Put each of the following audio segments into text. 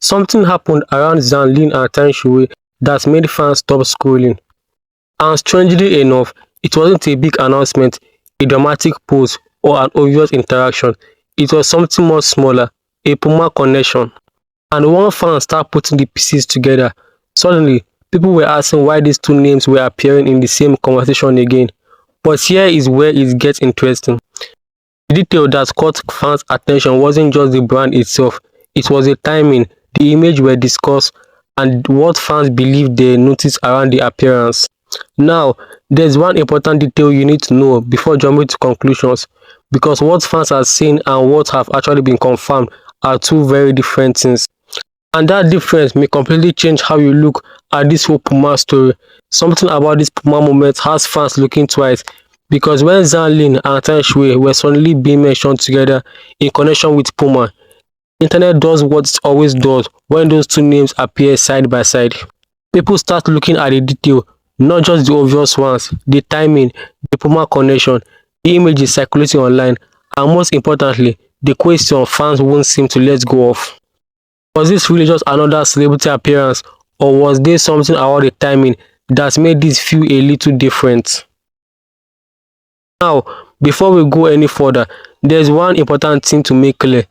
Something happened around Zhang Linghe Tian Xiwei that made fans stop scrolling. And strangely enough, it wasn't a big announcement, a dramatic pose, or an obvious interaction. It was something much smaller, a PUMA connection. And when fans started putting the pieces together, suddenly people were asking why these two names were appearing in the same conversation again. But here is where it gets interesting. The detail that caught fans' attention wasn't just the brand itself, it was the timing, the image were discussed, and what fans believed they noticed around the appearance. Now, there's one important detail you need to know before jumping to conclusions, because what fans are saying and what have actually been confirmed are two very different things. And that difference may completely change how you look at this whole PUMA story. Something about this PUMA moment has fans looking twice, because when Zhang Linghe and Tian Xiwei were suddenly being mentioned together in connection with PUMA, the internet does what it always does when those two names appear side by side. People start looking at the detail, not just the obvious ones, the timing, the PUMA connection, the images circulating online, and most importantly, the question fans won't seem to let go of. Was this really just another celebrity appearance, or was there something about the timing that made this feel a little different? Now, before we go any further, there's one important thing to make clear.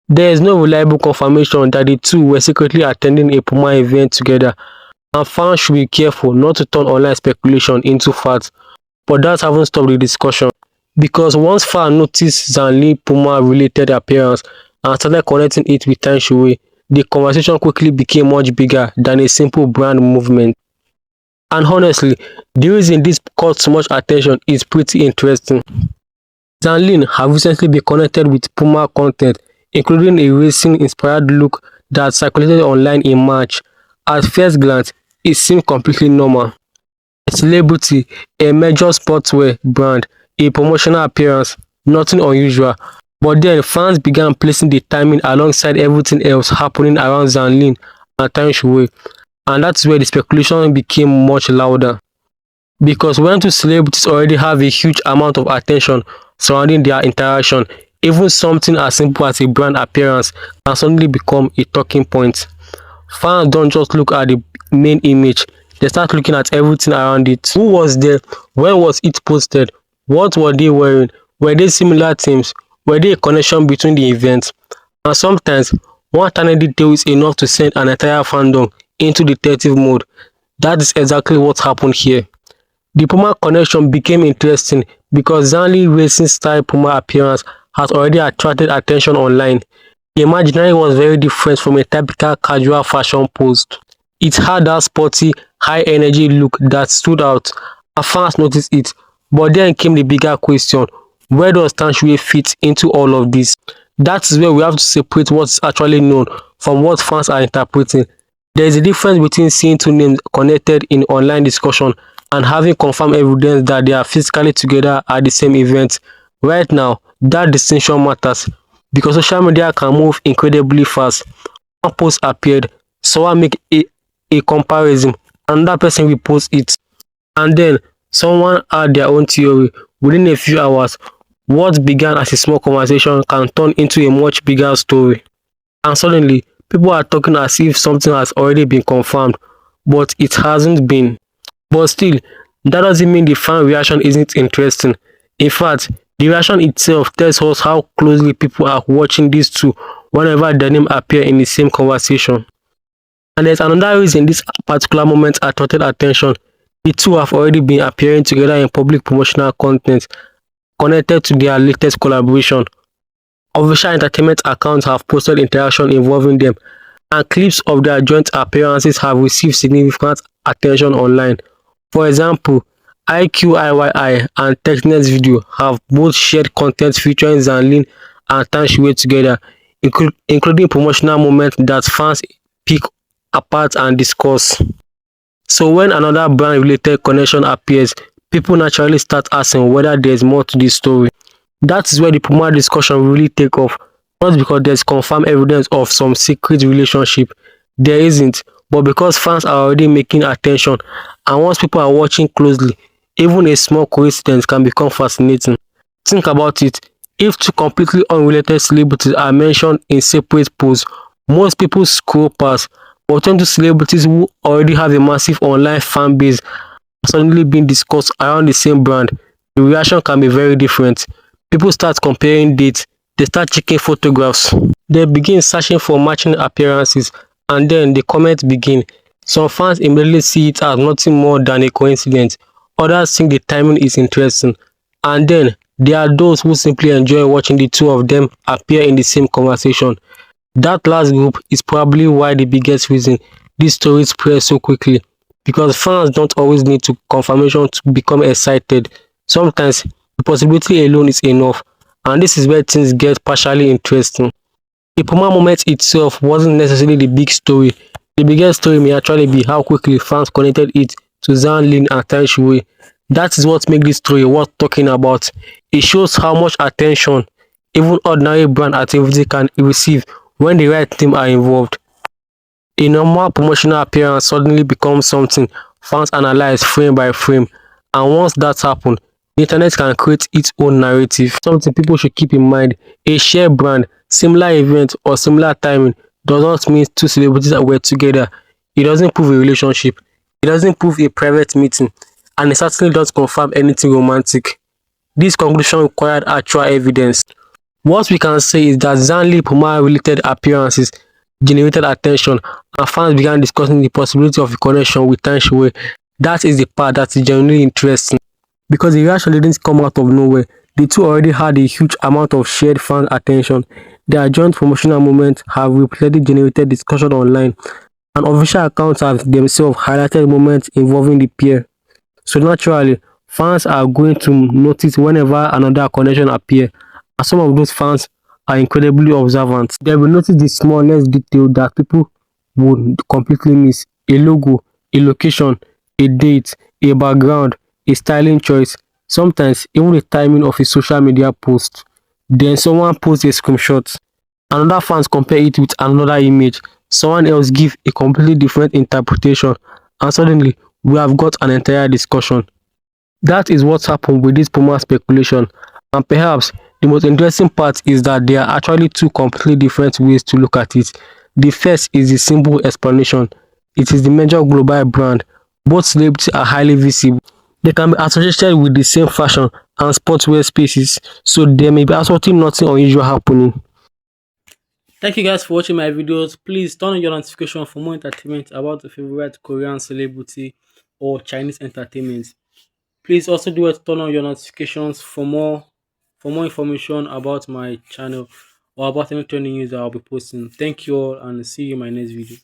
There is no reliable confirmation that the two were secretly attending a PUMA event together, and fans should be careful not to turn online speculation into facts. But that hasn't stopped the discussion, because once fans noticed Zhang Linghe PUMA related appearance and started connecting it with Tian Xiwei, the conversation quickly became much bigger than a simple brand movement. And honestly, the reason this caught so much attention is pretty interesting. Zhang Linghe have recently been connected with PUMA content, including a racing-inspired look that circulated online in March. At first glance, it seemed completely normal. A celebrity, a major sportswear brand, a promotional appearance, nothing unusual. But then fans began placing the timing alongside everything else happening around Zhang Linghe and Tian Xiwei, and that's where the speculation became much louder. Because when two celebrities already have a huge amount of attention surrounding their interaction, even something as simple as a brand appearance can suddenly become a talking point. Fans don't just look at the main image, they start looking at everything around it. Who was there? When was it posted? What were they wearing? Were they similar themes? Were there a connection between the events? And sometimes, one tiny detail is enough to send an entire fandom into detective mode. That is exactly what happened here. The PUMA connection became interesting because Zhang Linghe racing style PUMA appearance has already attracted attention online. The imaginary was very different from a typical casual fashion post. It had that sporty, high-energy look that stood out, and fans noticed it. But then came the bigger question: where does Tian Xiwei fit into all of this? That is where we have to separate what is actually known from what fans are interpreting. There is a difference between seeing two names connected in online discussion and having confirmed evidence that they are physically together at the same event. Right now, that distinction matters because social media can move incredibly fast. One post appeared, someone make a comparison, another person will post it, and then someone had their own theory. Within a few hours, what began as a small conversation can turn into a much bigger story. And suddenly, people are talking as if something has already been confirmed, but it hasn't been. But still, that doesn't mean the fan reaction isn't interesting. In fact, the reaction itself tells us how closely people are watching these two whenever their name appear in the same conversation. And there's another reason this particular moment attracted attention. The two have already been appearing together in public promotional content connected to their latest collaboration. Official entertainment accounts have posted interaction involving them, and clips of their joint appearances have received significant attention online. For example, IQIYI and TechNet's video have both shared content featuring Zhang Linghe and Tian Xiwei together, including promotional moments that fans pick apart and discuss. So when another brand-related connection appears, people naturally start asking whether there's more to this story. That is where the PUMA discussion really take off, not because there's confirmed evidence of some secret relationship. There isn't, but because fans are already making attention, and once people are watching closely, even a small coincidence can become fascinating. Think about it. If two completely unrelated celebrities are mentioned in separate posts, Most people scroll past, but when two celebrities who already have a massive online fan base are suddenly being discussed around the same brand, the reaction can be very different. People start comparing dates, they start checking photographs, they begin searching for matching appearances, and then the comments begin. Some fans immediately see it as nothing more than a coincidence, others think the timing is interesting, and then there are those who simply enjoy watching the two of them appear in the same conversation. That last group is probably why the biggest reason this story spread so quickly, because fans don't always need to confirmation to become excited. Sometimes the possibility alone is enough, and this is where things get partially interesting. The PUMA moment itself wasn't necessarily the big story. The biggest story may actually be how quickly fans connected it to Zhang Linghe Tian Xiwei. That is what makes this story worth talking about. It shows how much attention even ordinary brand activity can receive when the right team are involved. A normal promotional appearance suddenly becomes something fans analyze frame by frame, and once that happens, the internet can create its own narrative. Something people should keep in mind: a shared brand, similar event, or similar timing does not mean two celebrities that were together. It doesn't prove a relationship, it doesn't prove a private meeting, and it certainly doesn't confirm anything romantic. This conclusion required actual evidence. What we can say is that Zhang Puma-related appearances generated attention, and fans began discussing the possibility of a connection with Tian Xiwei. That is the part that is genuinely interesting, because the reaction didn't come out of nowhere. The two already had a huge amount of shared fan attention. Their joint promotional moments have repeatedly generated discussion online, and official accounts have themselves highlighted moments involving the pair. So naturally, fans are going to notice whenever another connection appears, and some of those fans are incredibly observant. They will notice the smallest detail that people would completely miss: a logo, a location, a date, a background, a styling choice, sometimes even the timing of a social media post. Then someone posts a screenshot, another fans compare it with another image, someone else give a completely different interpretation, and suddenly we have got an entire discussion. That is what happened with this Puma speculation, and perhaps the most interesting part is that there are actually two completely different ways to look at it. The first is the simple explanation: it is the major global brand. Both celebrities are highly visible. They can be associated with the same fashion and sportswear spaces, so there may be absolutely nothing unusual happening. Thank you guys for watching my videos. Please turn on your notification for more entertainment about the favorite Korean celebrity or Chinese entertainment. Please also do it turn on your notifications for more information about my channel or about any trending news that I'll be posting. Thank you all and see you in my next video.